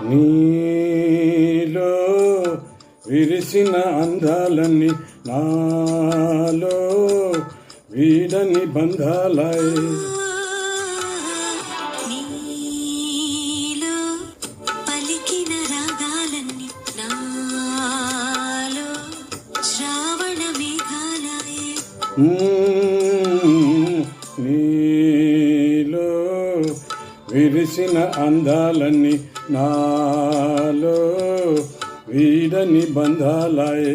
నీలో విరిసిన అందాలన్నీ నాలో వీడని బంధాలై. నీలో పలికిన రాగాలన్నీ నాలో శ్రావణ మేఘాలై. నీలో విరిసిన అందాలన్నీ నాలో వీడని బంధాలై.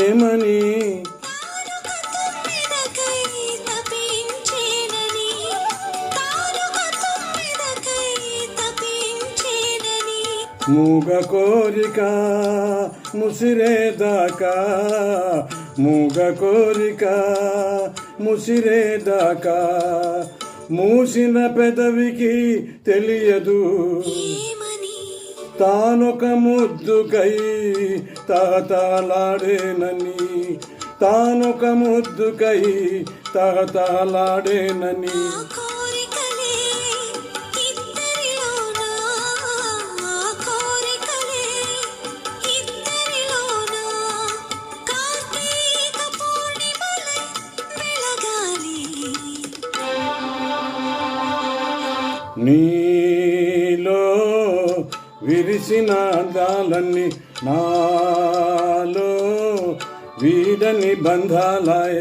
ఏమని మూగ కోరిక ముసిరేదాకా, మూగ కోరిక ముసిరేదాకా, మూసిన పెదవికి తెలియదు తానొక ముద్దుకై తాతాలాడేనని, తానొక ముద్దుకై తాతాలాడేనని. నీలో విరిసిన అందాలన్నీ నాలో వీడని బంధాలై.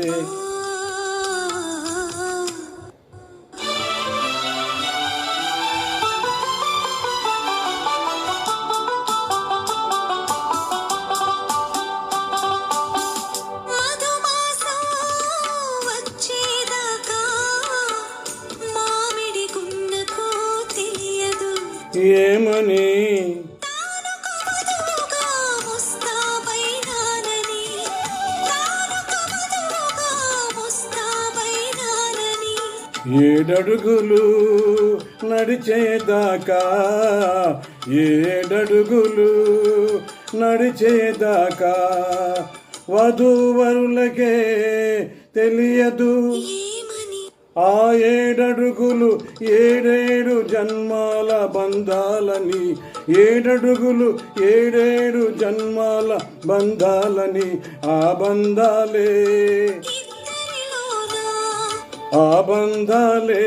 ఏమని ఏడడుగులు నడిచేదాకా, ఏడడుగులు నడిచేదాకా వధూవరులకే తెలియదు ఆ ఏడడుగులు ఏడేడు జన్మాల బంధాలని, ఏడడుగులు ఏడేడు జన్మాల బంధాలని. ఆ బంధాలే, ఆ బంధాలే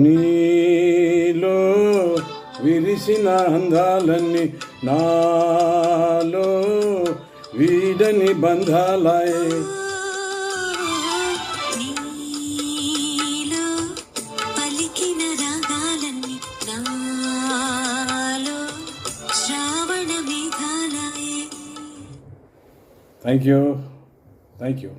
నీలో విరిసిన అందాలన్నీ నాలో వీడని బంధాలై. నీలో పలికిన రాగాలన్నీ నాలో శ్రావణ మేఘాలై. Thank you, thank you.